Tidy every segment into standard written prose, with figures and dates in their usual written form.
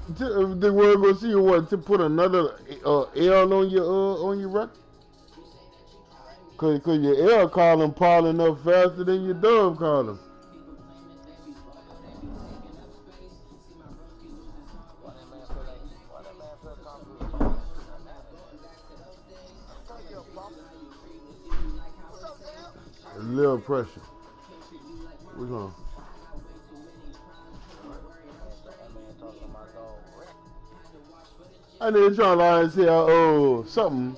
They were gonna see you what to put another L on your record, cause your L column piling up faster than your dub column. A little pressure. Which one? I didn't try to lie and say, oh, something.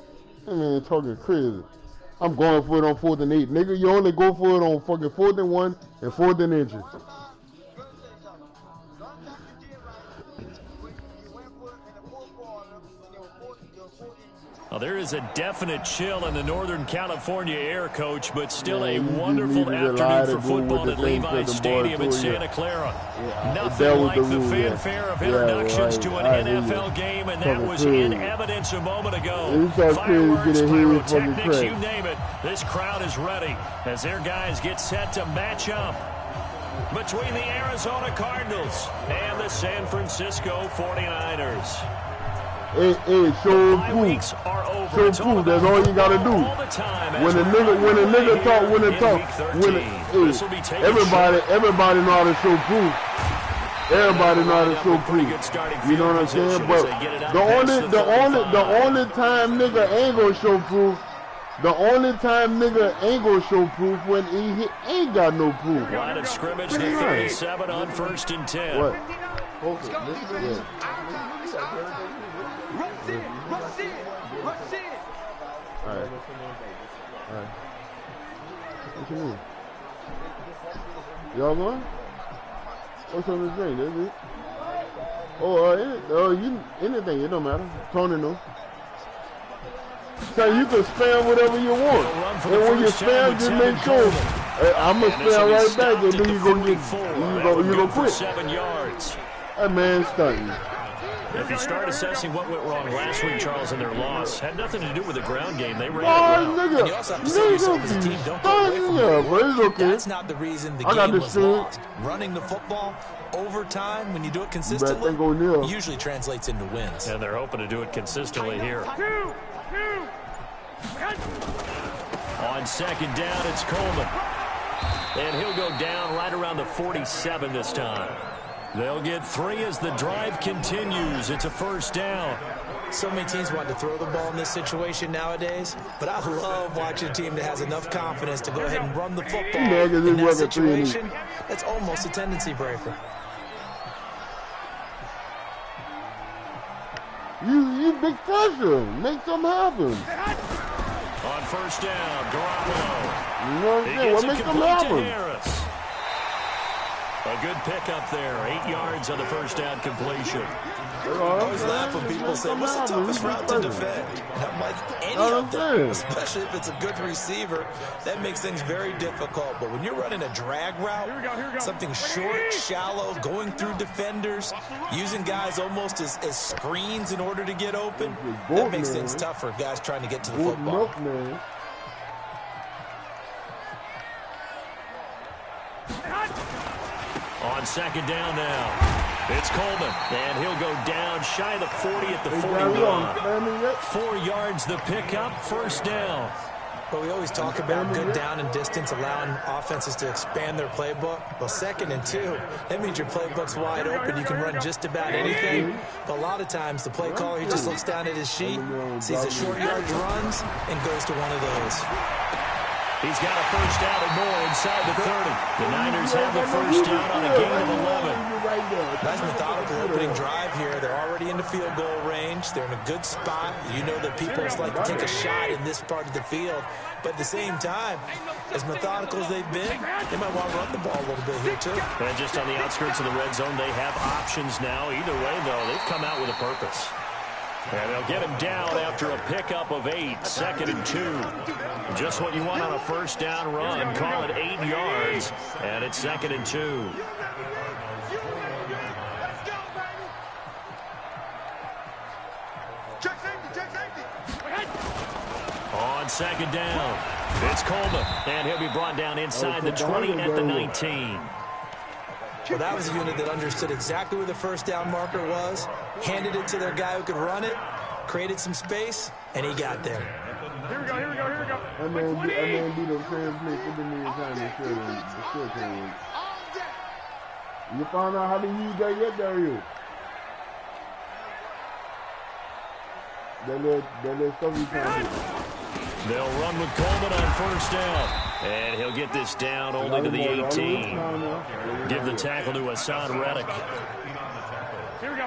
I mean, talking crazy. I'm going for it on 4th and 8. Nigga, you only go for it on fucking 4th and 1 and 4th and inches. Well, there is a definite chill in the Northern California air, Coach, but still a wonderful afternoon for football at Levi Stadium in Santa Clara. Nothing like the fanfare of introductions to an NFL game, and that was in evidence a moment ago. Fireworks, pyrotechnics, you name it. This crowd is ready as their guys get set to match up between the Arizona Cardinals and the San Francisco 49ers. Hey, show proof. Show proof. That's all you gotta do. When a nigga talk, everybody know how to show proof. Everybody know how to show proof. You know what I'm saying? But the only time nigga ain't gonna show proof. The only time nigga ain't gonna show proof when he ain't got no proof. Line of scrimmage, the 37 on 1st and 10. What? Okay, Rush in. All right. What you mean? Y'all going? What's on the drink? That's it. Anything. It don't matter. Tony knows. So you can spam whatever you want. And when you spam, just make sure. I'm going to spam right back. And then you go quit. 7 yards. That man's stunting. If you start assessing what went wrong last week, Charles, in their loss, had nothing to do with the ground game. They ran it well. And you also have to say yourself as a team, don't go away from it. That's not the reason the game was lost. Running the football over time, when you do it consistently, usually translates into wins. And they're hoping to do it consistently here. On 2nd down, it's Coleman. And he'll go down right around the 47 this time. They'll get 3 as the drive continues. It's a 1st down. So many teams want to throw the ball in this situation nowadays, but I love watching a team that has enough confidence to go ahead and run the football. In that situation, that's almost a tendency breaker. You big pressure. Make something happen. On 1st down, Garoppolo. You know what I'm saying? What makes them happen? A good pickup there. 8 yards on the 1st down completion. I always laugh when people say, what's the toughest route to defend? And I'm like, any of them, especially if it's a good receiver, that makes things very difficult. But when you're running a drag route, something short, shallow, going through defenders, using guys almost as screens in order to get open, that makes things tough for guys trying to get to the football. On 2nd down now, it's Coleman, and he'll go down shy of the 40 at the 41. 4 yards the pickup, 1st down. But we always talk about good down and distance, allowing offenses to expand their playbook. Well, 2nd and 2, that means your playbook's wide open. You can run just about anything. But a lot of times, the play caller, he just looks down at his sheet, sees the short yardage runs, and goes to one of those. He's got a 1st down and more inside the 30. The Niners have the 1st down on a gain of 11. Nice methodical opening drive here. They're already in the field goal range. They're in a good spot. You know that people like to take a shot in this part of the field. But at the same time, as methodical as they've been, they might want to run the ball a little bit here too. And just on the outskirts of the red zone, they have options now. Either way, though, they've come out with a purpose. And they'll get him down after a pickup of 8, 2nd and 2. Just what you want on a 1st down run. Call it 8 yards, and it's 2nd and 2. On 2nd down, it's Coleman, and he'll be brought down inside the 20 at the 19. Well, that was a unit that understood exactly where the first down marker was, handed it to their guy who could run it, created some space, and he got there. Here we go, here we go, here we go. And then do the same play 50 million times and still can't win. You found out how to use that yet, there you? That little stuff you can't do. They'll run with Coleman on first down. And he'll get this down only to the 18. Give the tackle to Hassan Reddick.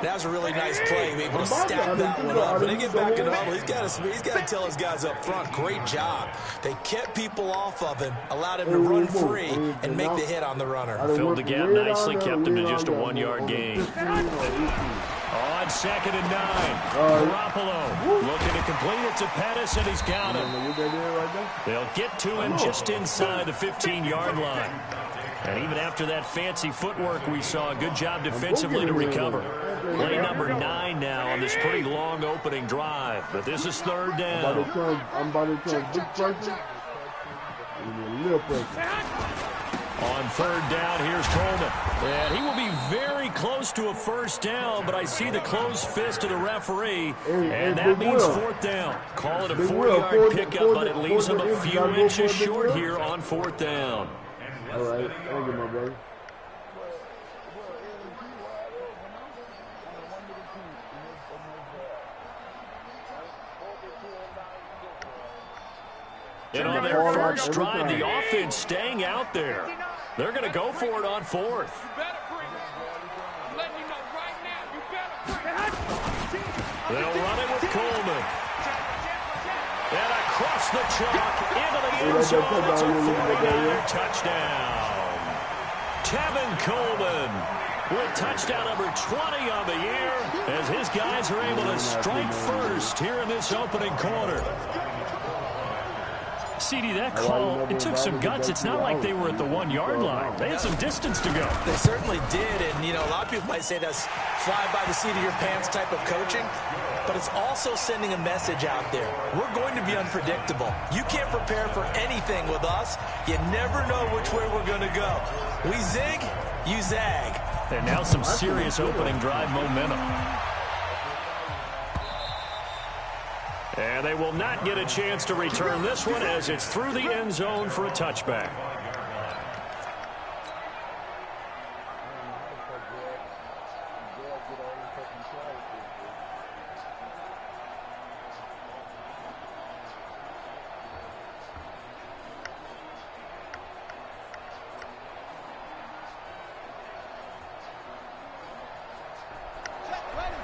That was a really nice play. He was able to stack that one up. When they get back in the huddle, he's got to tell his guys up front, great job. They kept people off of him, allowed him to run free, and make the hit on the runner. Filled the gap nicely, kept him to just a 1-yard gain. On 2nd and 9, Garoppolo looking to complete it to Pettis, and he's got him. They'll get to him just inside the 15-yard line. And even after that fancy footwork we saw, a good job defensively to recover. Play number 9 now on this pretty long opening drive. But this is 3rd down. I'm about to turn big pressure. Little pressure. On 3rd down, here's Coleman. And he will be very close to a first down, but I see the closed fist of the referee, and that means 4th down. Call it a 4-yard pickup, but it leaves him a few inches short here on 4th down. All right, thank you, my brother. And on their first drive, the offense staying out there. They're going to go for it on 4th. They'll run it with Coleman. And across the chalk into the end zone. It's a 49er touchdown. Tevin Coleman with touchdown number 20 on the year as his guys are able to strike first here in this opening quarter. CD, that call, it took some guts. It's not like they were at the 1-yard line. They had some distance to go. They certainly did, and, you know, a lot of people might say that's fly by the seat of your pants type of coaching, but it's also sending a message out there. We're going to be unpredictable. You can't prepare for anything with us. You never know which way we're going to go. We zig, you zag. And now some serious opening drive momentum. And they will not get a chance to return this one as it's through the end zone for a touchback.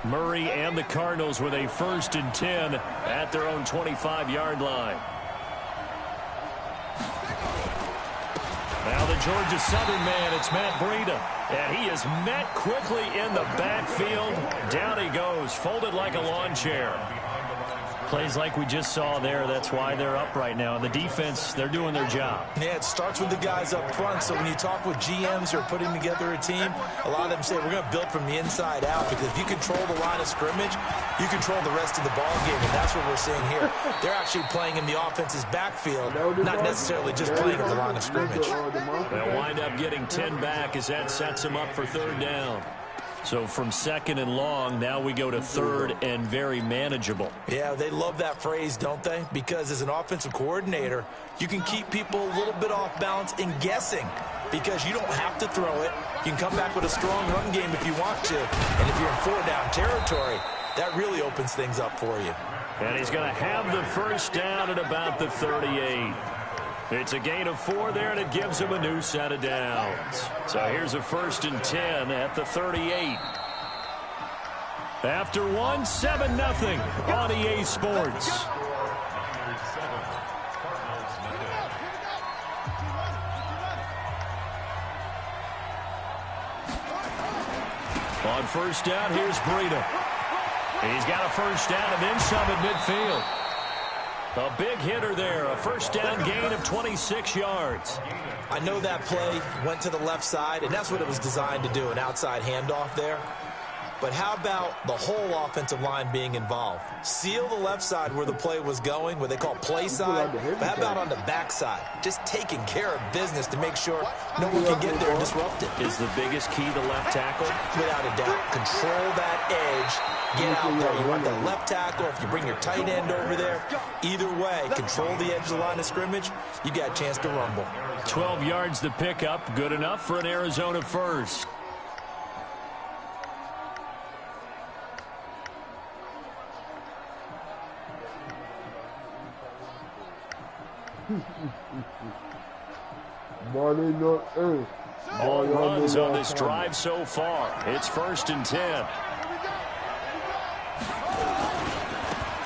Murray and the Cardinals with a 1st and 10 at their own 25-yard line. Now the Georgia Southern man, it's Matt Breida. And he is met quickly in the backfield. Down he goes, folded like a lawn chair. Plays like we just saw there. That's why they're up right now. The defense, they're doing their job. Yeah, it starts with the guys up front. So when you talk with GMs who are putting together a team, a lot of them say we're going to build from the inside out, because if you control the line of scrimmage, you control the rest of the ball game, and that's what we're seeing here. They're actually playing in the offense's backfield, not necessarily just playing at the line of scrimmage. They'll wind up getting 10 back as that sets them up for 3rd down. So from 2nd and long, now we go to 3rd and very manageable. Yeah, they love that phrase, don't they? Because as an offensive coordinator, you can keep people a little bit off balance and guessing, because you don't have to throw it. You can come back with a strong run game if you want to. And if you're in 4-down territory, that really opens things up for you. And he's going to have the first down at about the 38. It's a gain of 4 there, and it gives him a new set of downs. So here's a 1st and 10 at the 38. After one, 7-0 on EA Sports. On first down, here's Breida. He's got a first down and then some at midfield. A big hitter there, a first down gain of 26 yards. I know that play went to the left side, and that's what it was designed to do, an outside handoff there. But how about the whole offensive line being involved? Seal the left side where the play was going, what they call play side. But how about on the back side? Just taking care of business to make sure no one can get there and disrupt it. Is the biggest key to left tackle? Without a doubt. Control that edge. Get out there. You want the left tackle. If you bring your tight end over there, either way, control the edge of the line of scrimmage, you got a chance to rumble. 12 yards to pick up. Good enough for an Arizona first. All runs on this drive so far. It's 1st and 10.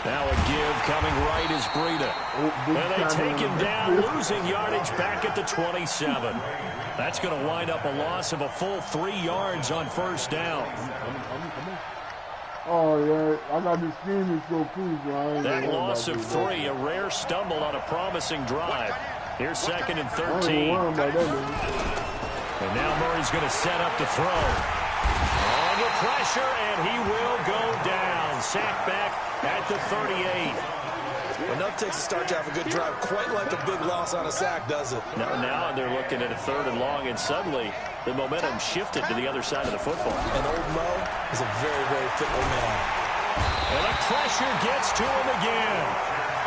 Now a give coming right is Breida. And they take him down, losing yardage back at the 27. That's going to wind up a loss of a full 3 yards on 1st down. Oh, yeah, I got this scheme so cool. That loss of 3, a rare stumble on a promising drive. Here's 2nd and 13. And now Murray's going to set up to throw. Under pressure, and he will go down. Sacked back at the 38. Enough takes a start to have a good drive. Quite like a big loss on a sack, does it? Now they're looking at a 3rd and long, and suddenly the momentum shifted to the other side of the football. And old Mo is a very, very fickle man. And the pressure gets to him again.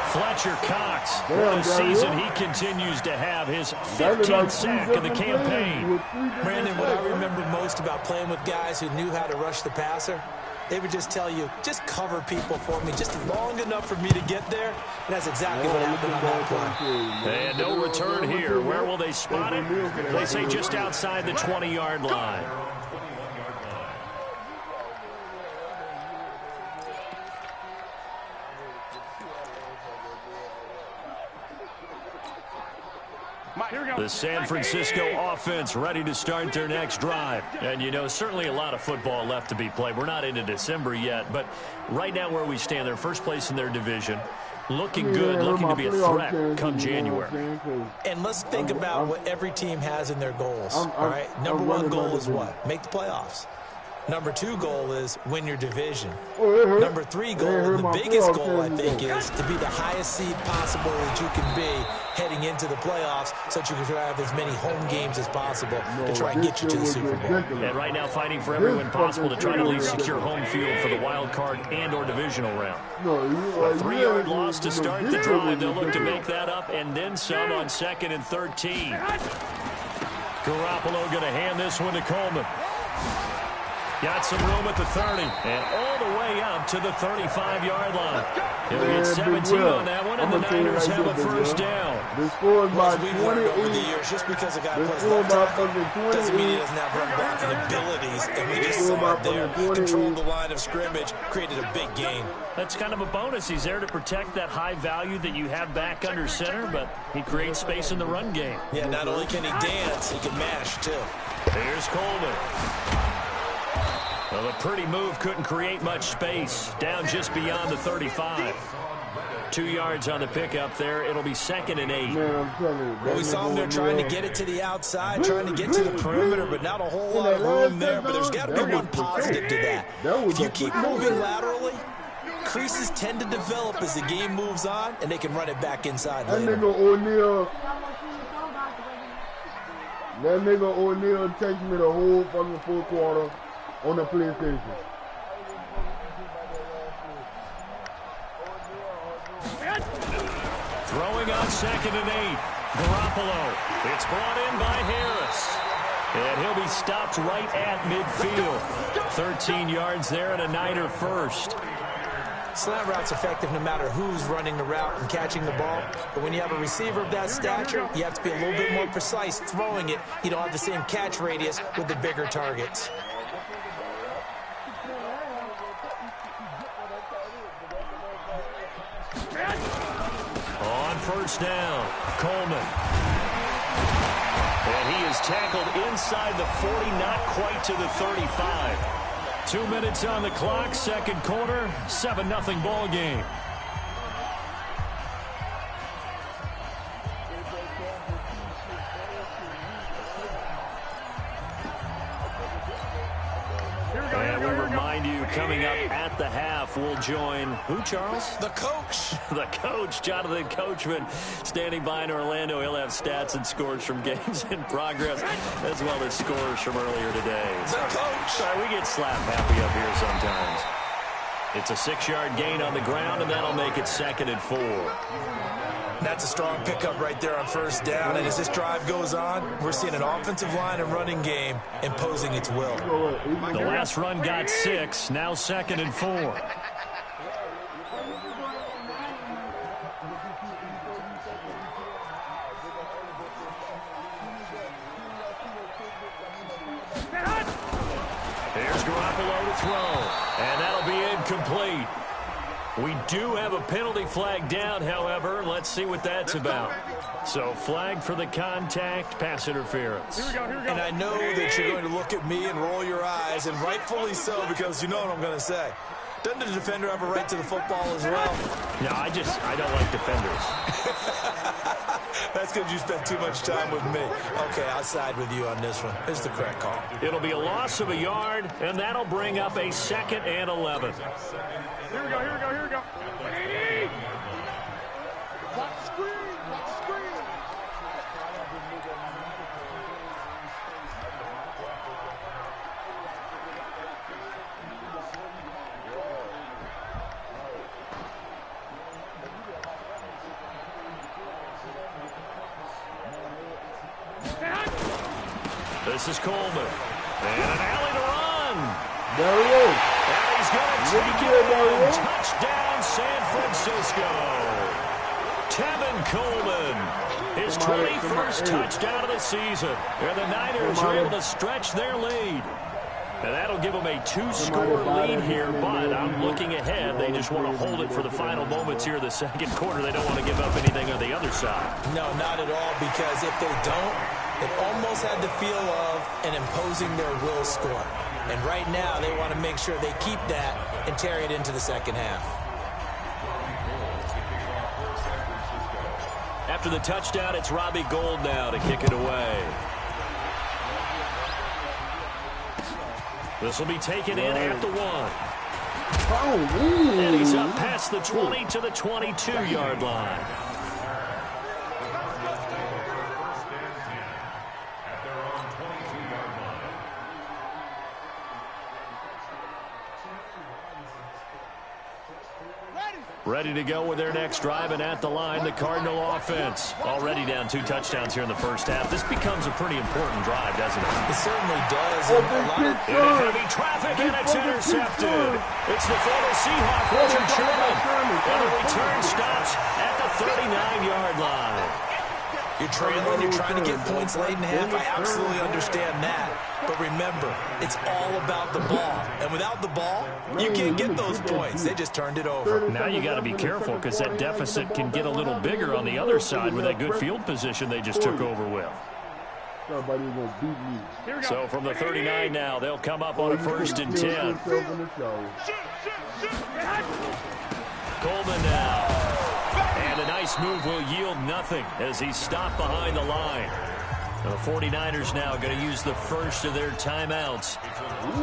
Fletcher Cox, what a season he continues to have, his 15th sack of the campaign. Brandon, what I remember most about playing with guys who knew how to rush the passer, they would just tell you, just cover people for me, just long enough for me to get there. And that's exactly what happened on that play. And no return here. Where will they spot it? They say just outside the 20-yard line. The San Francisco offense ready to start their next drive. And, you know, certainly a lot of football left to be played. We're not into December yet, but right now where we stand, they're first place in their division. Looking good, looking to be a threat come January. And let's think about what every team has in their goals. All right, number 1 goal is what? Make the playoffs. Number 2 goal is win your division. Number 3 goal, and the biggest goal, I think, is to be the highest seed possible that you can be heading into the playoffs so that you can have as many home games as possible to try and get you to the Super Bowl. And right now fighting for every win possible to try to at least secure home field for the wild card and or divisional round. A 3-yard loss to start the drive. They'll look to make that up and then some on 2nd and 13. Garoppolo going to hand this one to Coleman. Got some room at the 30, and all the way up to the 35-yard line. He'll get 17 on that one, and the Niners have a first down. They scored by 28. Over the years, just because a guy plays left tackle doesn't mean he doesn't have run blocking abilities, and we just saw it there. Controlled the line of scrimmage, created a big gain. That's kind of a bonus. He's there to protect that high value that you have back under center, but he creates space in the run game. Yeah, not only can he dance, he can mash, too. Here's Coleman. Well, a pretty move couldn't create much space. Down just beyond the 35. 2 yards on the pickup there. It'll be 2nd and 8. Well, we saw him there trying to get it to the outside, trying to get to the perimeter, but not a whole lot of room there. But there's got to be one positive to that. If you keep moving laterally, creases tend to develop as the game moves on, and they can run it back inside later. That nigga O'Neal takes me the whole fucking 4th quarter on the PlayStation. Throwing on 2nd and 8. Garoppolo. It's brought in by Harris. And he'll be stopped right at midfield. 13 yards there and a Niner first. Slant route's effective no matter who's running the route and catching the ball. But when you have a receiver of that stature, you have to be a little bit more precise throwing it. You don't have the same catch radius with the bigger targets. On first down, Coleman. And he is tackled inside the 40, not quite to the 35. 2 minutes on the clock, 2nd quarter, 7-0 ball game. And we remind remind you, coming up at the half, we'll join who, Charles? The coach. The coach, Jonathan Coachman, standing by in Orlando. He'll have stats and scores from games in progress, as well as scores from earlier today. The coach. Sorry, we get slap happy up here sometimes. It's a 6-yard gain on the ground, and that'll make it 2nd and 4. That's a strong pickup right there on first down. And as this drive goes on, we're seeing an offensive line and running game imposing its will. The last run got 6, now 2nd and 4. Here's Garoppolo to throw, and that'll be incomplete. We do have a penalty flag down, however. Let's see what that's about. So flag for the contact, pass interference. Here we go. And I know that you're going to look at me and roll your eyes, and rightfully so, because you know what I'm going to say. Doesn't the defender have a right to the football as well? No, I don't like defenders. That's because you spent too much time with me. Okay, I'll side with you on this one. It's the correct call. It'll be a loss of a yard, and that'll bring up a 2nd and 11. Here we go. Watch the screen. This is Coleman. And an alley to run. There he is. And he's going to take it. Touchdown, San Francisco. Tevin Coleman, his 21st touchdown of the season. And the Niners are able to stretch their lead. And that'll give them a 2-score lead here, but I'm looking ahead. They just want to hold it for the final moments here in the second quarter. They don't want to give up anything on the other side. No, not at all, because if they don't, it almost had the feel of an imposing their will score. And right now, they want to make sure they keep that and carry it into the second half. After the touchdown, it's Robbie Gould now to kick it away. This will be taken in at the 1. And he's up past the 20 to the 22-yard line. Ready to go with their next drive, and at the line, the Cardinal offense. Already down 2 touchdowns here in the first half. This becomes a pretty important drive, doesn't it? It certainly does. Heavy traffic, and it's intercepted. It's the former Seahawk, Richard Sherman. And the return stops at the 39-yard line. You're trailing, you're trying to get points late in half. I absolutely understand that. But remember, it's all about the ball. And without the ball, you can't get those points. They just turned it over. Now you got to be careful, because that deficit can get a little bigger on the other side with that good field position they just took over with. So from the 39 now, they'll come up on a 1st and 10. Coleman now. And a nice move will yield nothing as he's stopped behind the line. The 49ers now going to use the first of their timeouts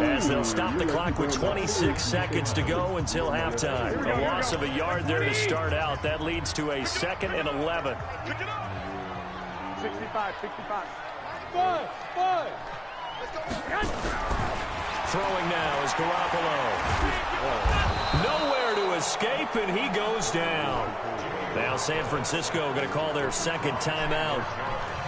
as they'll stop the clock with 26 seconds to go until halftime. A loss of a yard there to start out. That leads to a 2nd and 11. 65. Throwing now is Garoppolo. Nowhere to escape, and he goes down. Now San Francisco going to call their 2nd timeout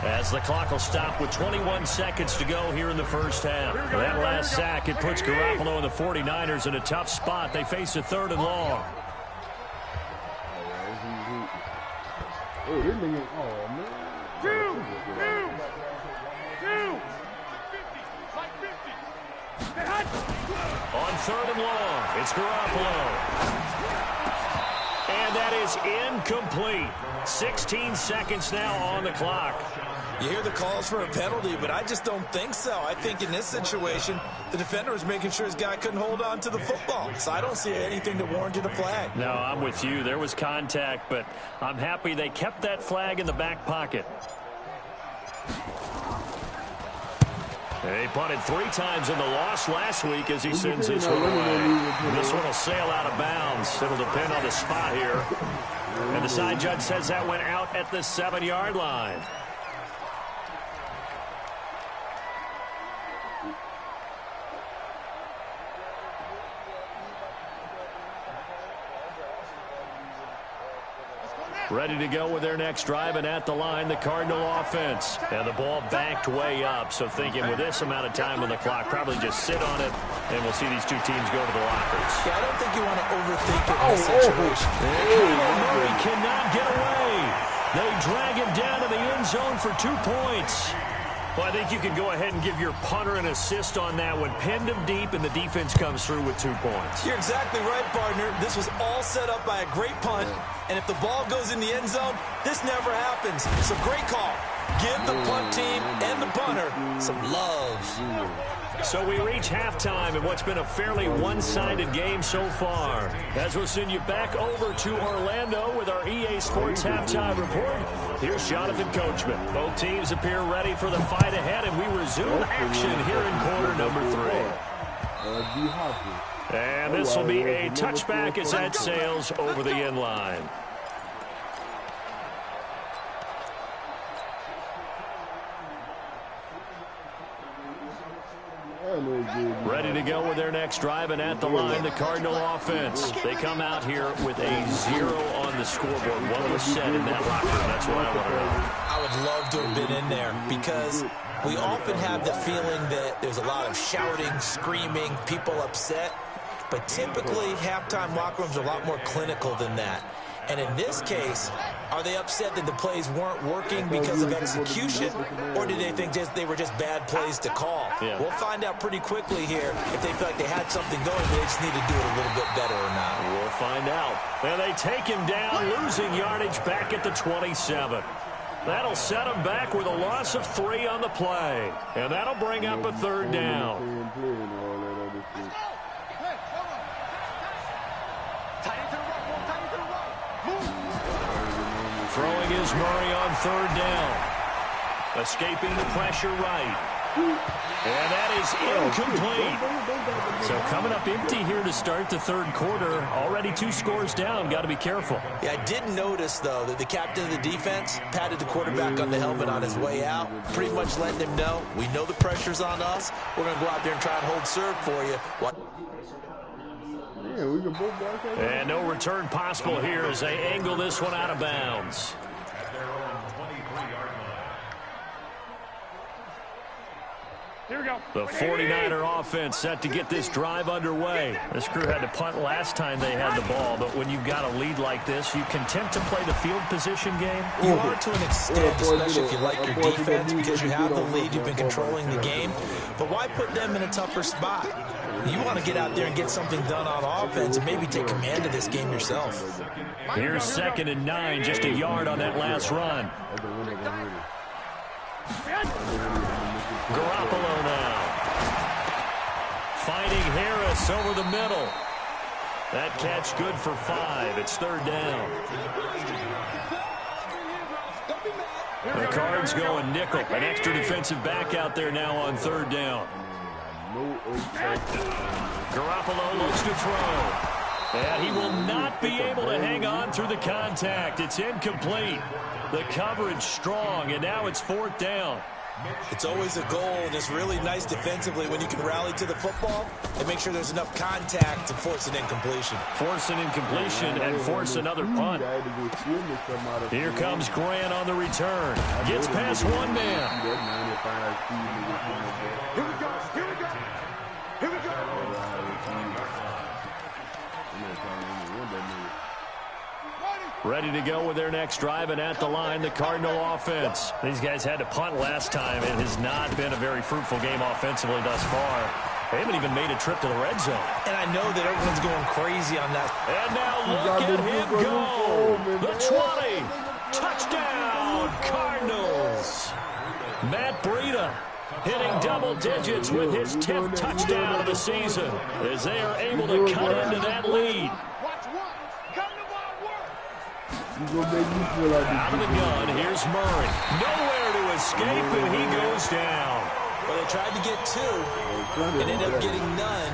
as the clock will stop with 21 seconds to go here in the first half. That last sack, it puts Garoppolo and the 49ers in a tough spot. They face a 3rd and long. On 3rd and long, it's Garoppolo. And that is incomplete. 16 seconds now on the clock. You hear the calls for a penalty, but I just don't think so. I think in this situation, the defender was making sure his guy couldn't hold on to the football. So I don't see anything that warranted a flag. No, I'm with you. There was contact, but I'm happy they kept that flag in the back pocket. He punted 3 times in the loss last week as he sends his one away. This one will sail out of bounds. It'll depend on the spot here. And the side judge says that went out at the 7-yard line. Ready to go with their next drive, and at the line, the Cardinal offense. And the ball backed way up, so thinking with this amount of time on the clock, probably just sit on it, and we'll see these two teams go to the lockers. Yeah, I don't think you want to overthink it in this situation. Murray cannot get away. They drag him down to the end zone for 2 points. Well, I think you can go ahead and give your punter an assist on that one. Pinned him deep, and the defense comes through with 2 points. You're exactly right, partner. This was all set up by a great punt, and if the ball goes in the end zone, this never happens. So great call. Give the punt team and the punter some love. So we reach halftime in what's been a fairly one-sided game so far. As we'll send you back over to Orlando with our EA Sports Halftime Report, here's Jonathan Coachman. Both teams appear ready for the fight ahead, and we resume action here in quarter number 3. And this will be a touchback as that sails over the end line. Ready to go with their next drive, and at the line, the Cardinal offense. They come out here with a 0 on the scoreboard. What was said in that locker room? That's what I want to know. I would love to have been in there because we often have the feeling that there's a lot of shouting, screaming, people upset. But typically, halftime locker rooms are a lot more clinical than that. And in this case, are they upset that the plays weren't working because of execution, or do they think they were just bad plays to call? Yeah. We'll find out pretty quickly here if they feel like they had something going, but they just need to do it a little bit better or not. We'll find out. And they take him down, losing yardage back at the 27. That'll set him back with a loss of 3 on the play. And that'll bring up a 3rd down. Throwing is Murray on 3rd down. Escaping the pressure right. And that is incomplete. So coming up empty here to start the 3rd quarter. Already 2 scores down. Got to be careful. Yeah, I did notice, though, that the captain of the defense patted the quarterback on the helmet on his way out, pretty much letting him know, we know the pressure's on us. We're going to go out there and try and hold serve for you. And no return possible here as they angle this one out of bounds. Here we go. The 49er offense set to get this drive underway. This crew had to punt last time they had the ball, but when you've got a lead like this, you content to play the field position game? You are to an extent, especially if you like your defense, because you have the lead, you've been controlling the game. But why put them in a tougher spot? You want to get out there and get something done on offense and maybe take command of this game yourself. Here's 2nd and 9, just a yard on that last run. Garoppolo now. Fighting Harris over the middle. That catch good for 5. It's 3rd down. The Cards going nickel. An extra defensive back out there now on 3rd down. Garoppolo looks to throw. And he will not be able to hang on through the contact. It's incomplete. The coverage strong, and now it's 4th down. It's always a goal, and it's really nice defensively when you can rally to the football and make sure there's enough contact to force an incompletion. Force an incompletion and force another punt. Here comes Grant on the return. Gets past one man. Here we go. Here we go. Here we go. Ready to go with their next drive, and at the line, the Cardinal offense. These guys had to punt last time. It has not been a very fruitful game offensively thus far. They haven't even made a trip to the red zone. And I know that everyone's going crazy on that. And now look at him go. The 20. Touchdown, Cardinals. Matt Breida hitting double digits with his 10th touchdown of the season as they are able to cut into that lead. Out of the gun, here's Murray. Nowhere to escape, and he goes down. Well, they tried to get 2 and ended up getting none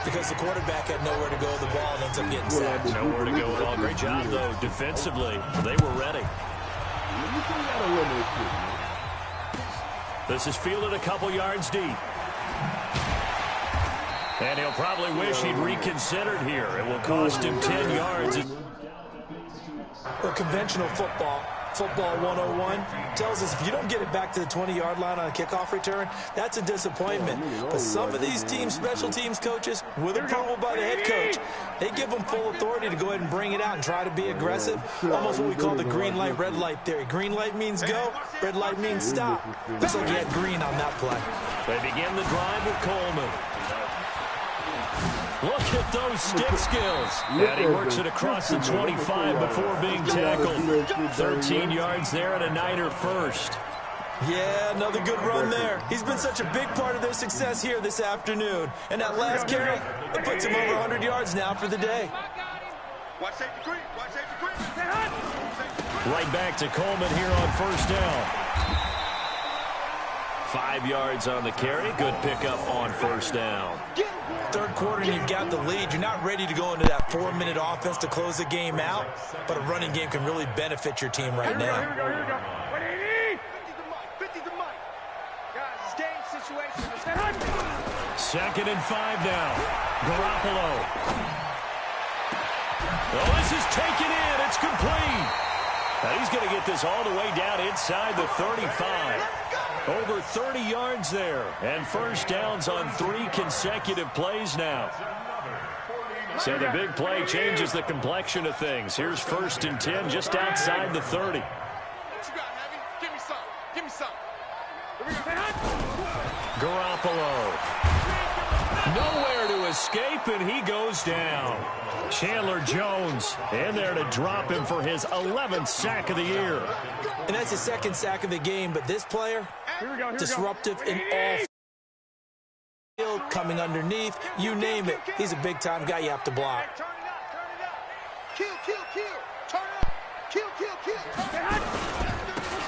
because the quarterback had nowhere to go with the ball and ends up getting sacked. Nowhere to go at all. Great job, though, defensively. They were ready. This is fielded a couple yards deep. And he'll probably wish he'd reconsidered here. It will cost him 10 yards. Well, conventional football 101, tells us if you don't get it back to the 20-yard line on a kickoff return, that's a disappointment. But some of these teams, special teams coaches, with approval by the head coach, they give them full authority to go ahead and bring it out and try to be aggressive. Almost what we call the green light, red light theory. Green light means go, red light means stop. Looks like he had green on that play. They begin the drive with Coleman. Look at those stick skills. And he works it across the 25 before being tackled. 13 yards there and a Niner first. Yeah, another good run there. He's been such a big part of their success here this afternoon. And that last carry, it puts him over 100 yards now for the day. Right back to Coleman here on first down. 5 yards on the carry. Good pickup on first down. Third quarter and you've got the lead. You're not ready to go into that 4-minute offense to close the game out, but a running game can really benefit your team right now. Here we go. 50 the mic. Guys, it's game situation. 2nd and 5 now. Garoppolo. Oh, this is taken in. It's complete. Now he's going to get this all the way down inside the 35. Over 30 yards there. And first downs on 3 consecutive plays now. So the big play changes the complexion of things. Here's 1st and 10 just outside the 30. Give me some. Garoppolo. Nowhere to escape, and he goes down. Chandler Jones in there to drop him for his 11th sack of the year. And that's his 2nd sack of the game, but this player, disruptive in all field, coming underneath, you name it. He's a big-time guy you have to block.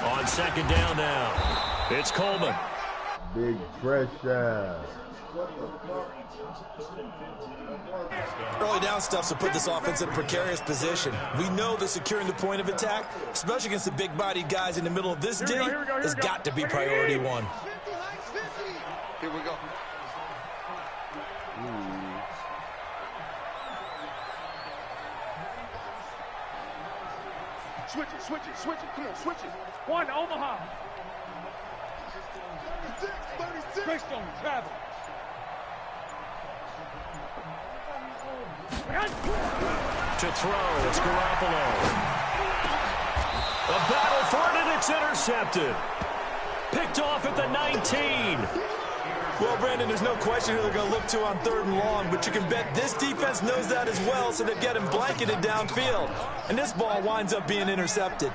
On 2nd down now, it's Coleman. Big pressure. Early down stuff to put this offense in a precarious position. We know that securing the point of attack, especially against the big-bodied guys in the middle of this D, has got to be priority 1. Here we go. Switch it. Come on, switch it. 1, Omaha. 36. Greystone, travel. To throw, it's Garoppolo. A battle for it, and it's intercepted. Picked off at the 19. Well, Brandon, there's no question who they're going to look to on 3rd and long, but you can bet this defense knows that as well, so they've got him blanketed downfield. And this ball winds up being intercepted.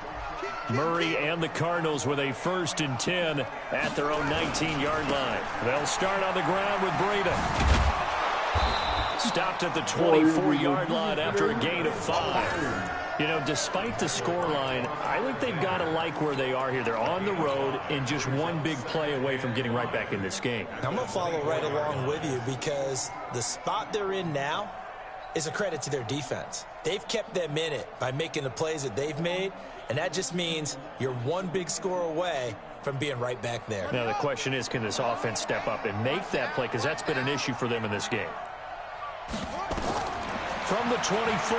Murray and the Cardinals with a 1st and 10 at their own 19-yard line. They'll start on the ground with Breda. Stopped at the 24-yard line after a gain of 5. You know, despite the scoreline, I think they've got to like where they are here. They're on the road and just one big play away from getting right back in this game. I'm going to follow right along with you because the spot they're in now is a credit to their defense. They've kept them in it by making the plays that they've made, and that just means you're one big score away from being right back there. Now, the question is, can this offense step up and make that play? Because that's been an issue for them in this game. From the 24,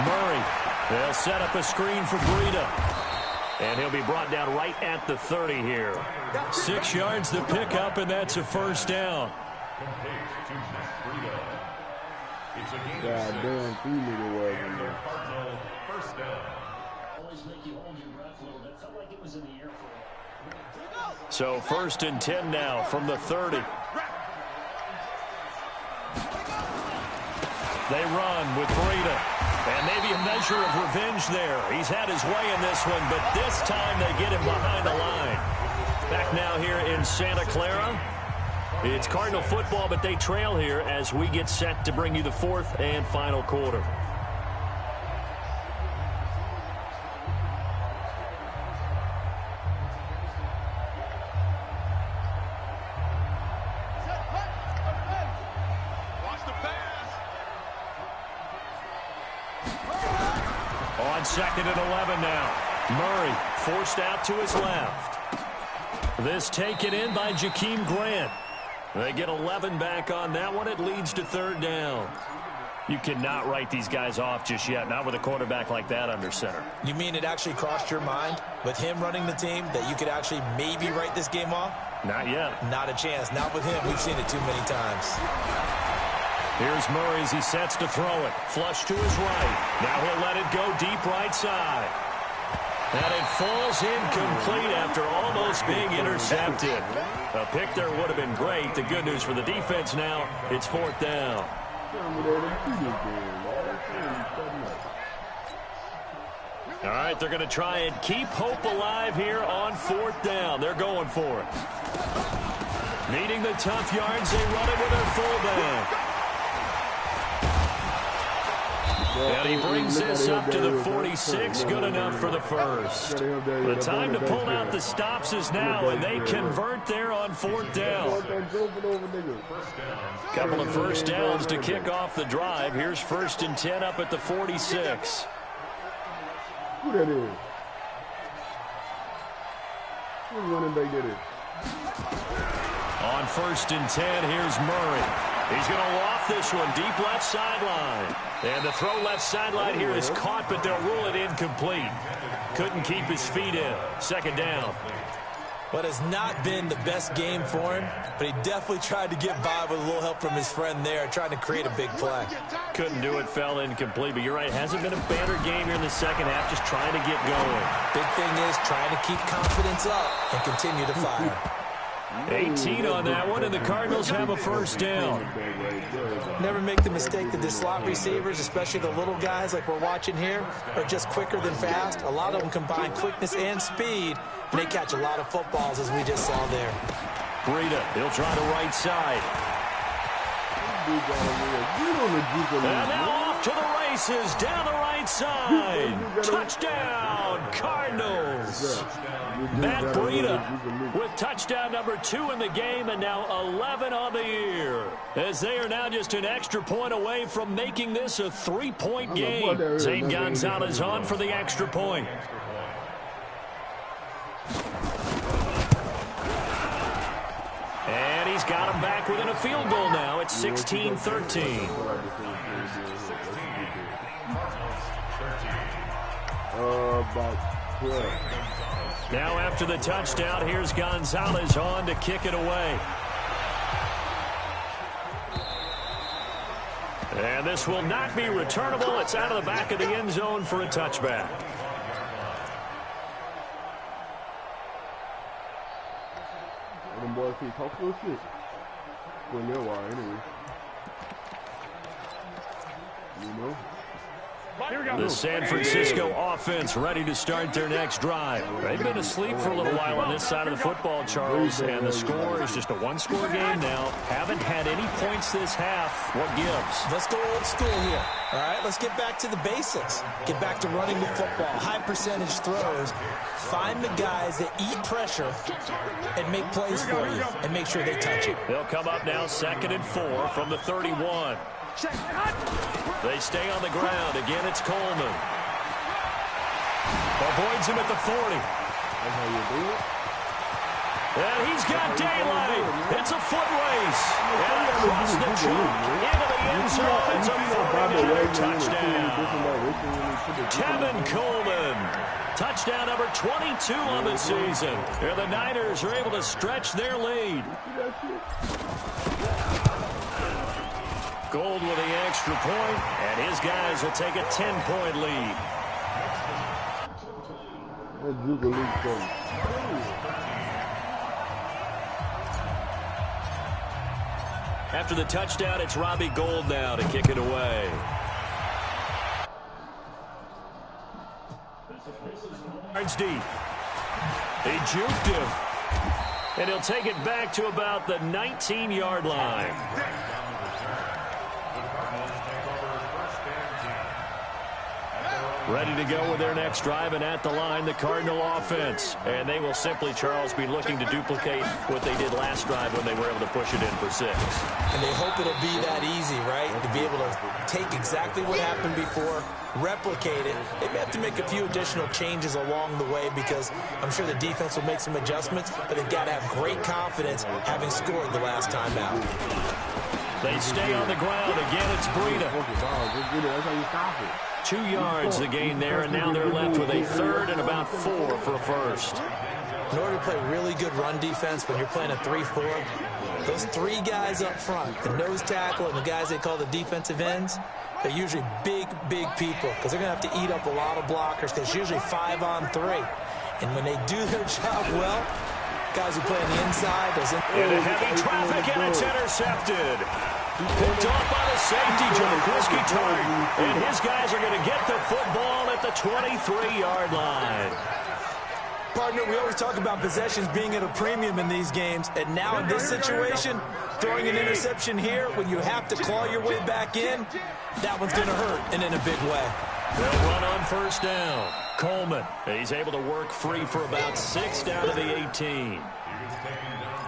Murray. They'll set up a screen for Breda. And he'll be brought down right at the 30 here. 6 yards to pick up, and that's a 1st down. Goddamn, 3 nigga was in there. So 1st and 10 now from the 30. They run with Breda. And maybe a measure of revenge there. He's had his way in this one, but this time they get him behind the line. Back now here in Santa Clara. It's Cardinal football, but they trail here as we get set to bring you the 4th and final quarter. on 2nd and 11 now. Murray forced out to his left. This taken in by Jakeem Grant. They get 11 back on that one. It leads to 3rd down. You cannot write these guys off just yet, not with a quarterback like that under center. You mean it actually crossed your mind with him running the team that you could actually maybe write this game off? Not yet. Not a chance. Not with him. We've seen it too many times. Here's Murray as he sets to throw it. Flush to his right. Now he'll let it go deep right side. And it falls incomplete after almost being intercepted. A pick there would have been great. The good news for the defense now, it's 4th down. All right, they're going to try and keep hope alive here on 4th down. They're going for it. Needing the tough yards, they run it with their fullback. And he brings this up to the 46. Good enough for the first. The time to pull out the stops is now, and they convert there on 4th down. Couple of first downs to kick off the drive. Here's 1st and 10 up at the 46. Who that is? Who's running back that is? On 1st and 10, here's Murray. He's going to loft this one deep left sideline. And the throw left sideline here is caught, but they'll rule it incomplete. Couldn't keep his feet in. 2nd down. What has not been the best game for him, but he definitely tried to get by with a little help from his friend there, trying to create a big play. Couldn't do it, fell incomplete, but you're right. Hasn't been a banner game here in the 2nd half, just trying to get going. Big thing is trying to keep confidence up and continue to fire. 18 on that one, and the Cardinals have a 1st down. Never make the mistake that the slot receivers, especially the little guys like we're watching here, are just quicker than fast. A lot of them combine quickness and speed, and they catch a lot of footballs, as we just saw there. Breida, he'll try the right side. And now off to the races, down the right side. Touchdown, Cardinals. Matt Breida with touchdown number 2 in the game, and now 11 on the year, as they are now just an extra point away from making this a 3-point game. Zane Gonzalez on for the extra point. And he's got him back within a field goal now. It's 16-13. About 12. Now after the touchdown, here's Gonzalez on to kick it away. And this will not be returnable. It's out of the back of the end zone for a touchback. Them boys can talk little shit for a little while anyway. You know? The San Francisco offense ready to start their next drive. They've been asleep for a little while on this side of the football, Charles, and the score is just a 1-score game now. Haven't had any points this half. What gives? Let's go old school here. All right, let's get back to the basics. Get back to running the football, high percentage throws. Find the guys that eat pressure and make plays for you and make sure they touch it. They'll come up now 2nd and 4 from the 31. They stay on the ground. Again, it's Coleman. Avoids him at the 40. That's how you do it. And he's got daylight. It's a foot race. And across the chalk into the end zone. It's a 40-yard touchdown. Tevin Coleman. Touchdown number 22 on the season. And the Niners are able to stretch their lead. Gold with the extra point, and his guys will take a 10-point lead. After the touchdown, it's Robbie Gould now to kick it away. Yards deep. He juked him. And he'll take it back to about the 19-yard line. Ready to go with their next drive, and at the line, the Cardinal offense. And they will simply, Charles, be looking to duplicate what they did last drive when they were able to push it in for 6. And they hope it'll be that easy, right? To be able to take exactly what happened before, replicate it. They may have to make a few additional changes along the way because I'm sure the defense will make some adjustments, but they've got to have great confidence having scored the last time out. They stay on the ground. Again, it's Breida. 2 yards the gain there, and now they're left with a 3rd and about 4 for a first. In order to play really good run defense when you're playing a 3-4, those 3 guys up front, the nose tackle and the guys they call the defensive ends, they're usually big, big people because they're going to have to eat up a lot of blockers because it's usually 5 on 3. And when they do their job well, guys who play on the inside. Into heavy traffic, and it's intercepted. Picked off by the safety, Risky target. And his guys are going to get the football at the 23-yard line. Partner, we always talk about possessions being at a premium in these games. And now in this situation, throwing an interception here when you have to claw your way back in, that one's going to hurt, and in a big way. They'll run on first down. Coleman, he's able to work free for about 6 down to the 18.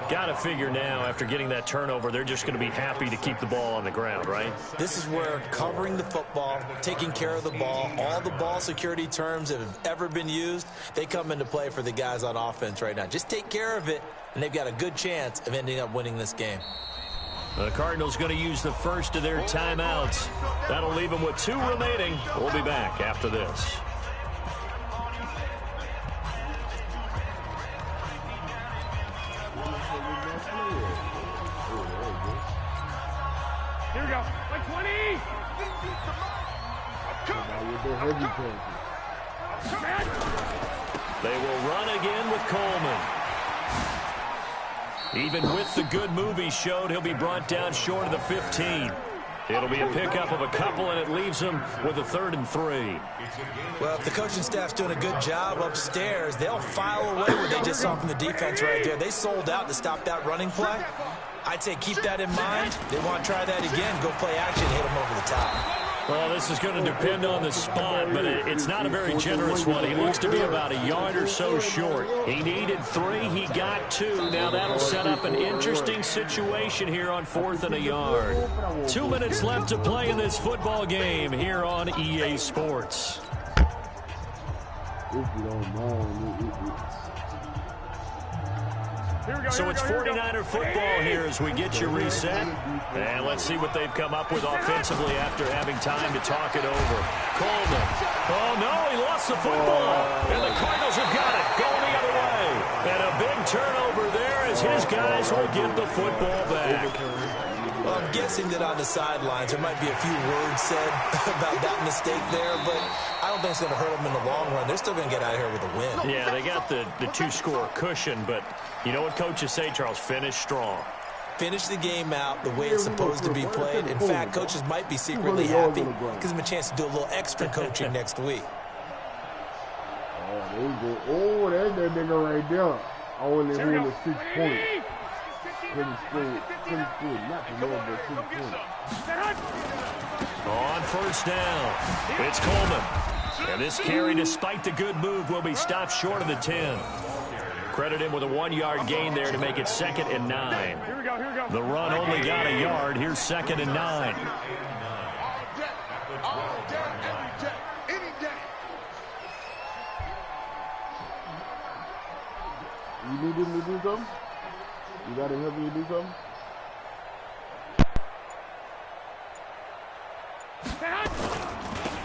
Got to figure now, after getting that turnover, they're just going to be happy to keep the ball on the ground, right? This is where covering the football, taking care of the ball, all the ball security terms that have ever been used, they come into play for the guys on offense right now. Just take care of it, and they've got a good chance of ending up winning this game. The Cardinals going to use the first of their timeouts. That'll leave them with 2 remaining. We'll be back after this. Here we go. 120. They will run again with Coleman. Even with the good move he showed, he'll be brought down short of the 15. It'll be a pickup of a couple, and it leaves them with a 3rd and 3. Well, if the coaching staff's doing a good job upstairs, they'll file away what they just saw from the defense right there. They sold out to stop that running play. I'd say keep that in mind. They want to try that again, go play action, hit them over the top. Well, this is going to depend on the spot, but it's not a very generous one. He looks to be about a yard or so short. He needed 3. He got 2. Now that'll set up an interesting situation here on 4th and a yard. 2 minutes left to play in this football game here on EA Sports. So it's 49er football here as we get you reset. And let's see what they've come up with offensively after having time to talk it over. Coleman. Oh, no, he lost the football. And the Cardinals have got it, going the other way. And a big turnover there as his guys will get the football back. Well, I'm guessing that on the sidelines there might be a few words said about that mistake there, but I don't think it's going to hurt them in the long run. They're still going to get out of here with a win. Yeah, they got the 2-score cushion, but you know what coaches say, Charles? Finish strong. Finish the game out the way it's supposed to be played. In fact, coaches might be secretly happy. Gives them a chance to do a little extra coaching next week. Oh, there you go. Oh, that's that nigga right there. I only won 6 points. Couldn't score not the Lord, but 6 points. On first down, it's Coleman. And this carry, despite the good move, will be stopped short of the 10. Credit him with a 1-yard gain there to make it 2nd and 9. Here we go. The run only got a yard. Here's 2nd and 9. You need him to do something? You got to help me do something?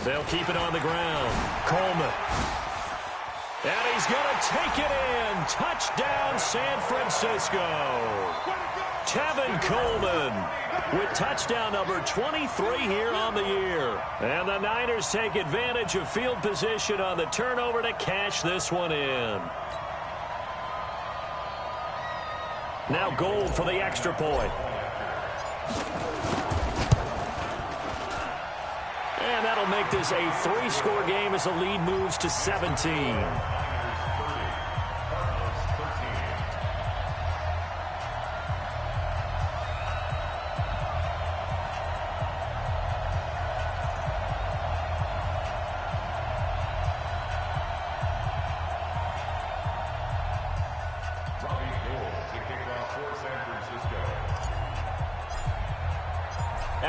They'll keep it on the ground. Coleman. And he's going to take it in. Touchdown, San Francisco. Tevin Coleman with touchdown number 23 here on the year. And the Niners take advantage of field position on the turnover to cash this one in. Now Gold for the extra point. And that'll make this a 3-score game as the lead moves to 17.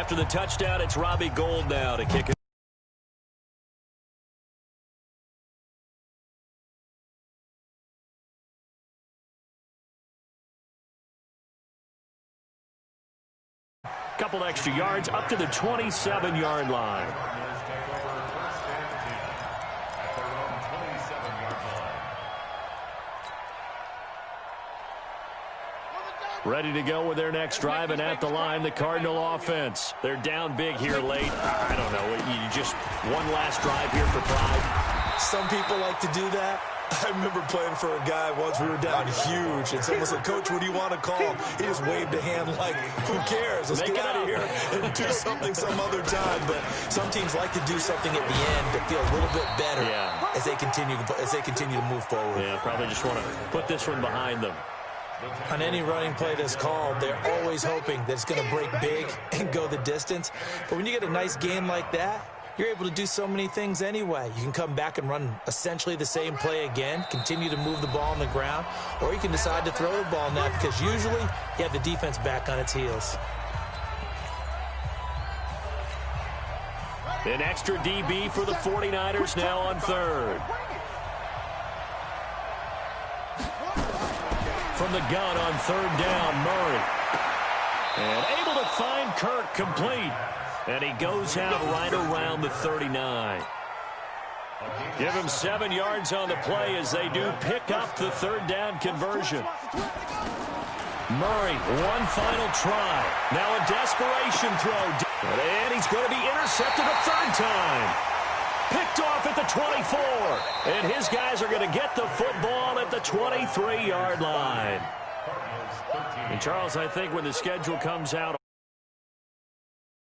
After the touchdown, it's Robbie Gould now to kick it. Couple extra yards up to the 27-yard line. Ready to go with their next drive, and at the line, the Cardinal offense. They're down big here late. I don't know. You just one last drive here for pride. Some people like to do that. I remember playing for a guy once. We were down huge, and someone said, "Coach, what do you want to call?" He just waved a hand like, "Who cares? Let's get out of here and do something some other time." But some teams like to do something at the end to feel a little bit better as they continue to move forward. Yeah, probably just want to put this one behind them. On any running play that's called, they're always hoping that it's going to break big and go the distance. But when you get a nice game like that, you're able to do so many things anyway. You can come back and run essentially the same play again, continue to move the ball on the ground, or you can decide to throw the ball now because usually you have the defense back on its heels. An extra DB for the 49ers now on third. From the gun on third down, Murray. And able to find Kirk complete. And he goes out right around the 39. Give him 7 yards on the play as they do pick up the third down conversion. Murray, one final try. Now a desperation throw. And he's going to be intercepted a third time. Picked off at the 24. And his guys are going to get the football at the 23-yard line. And Charles, I think when the schedule comes out,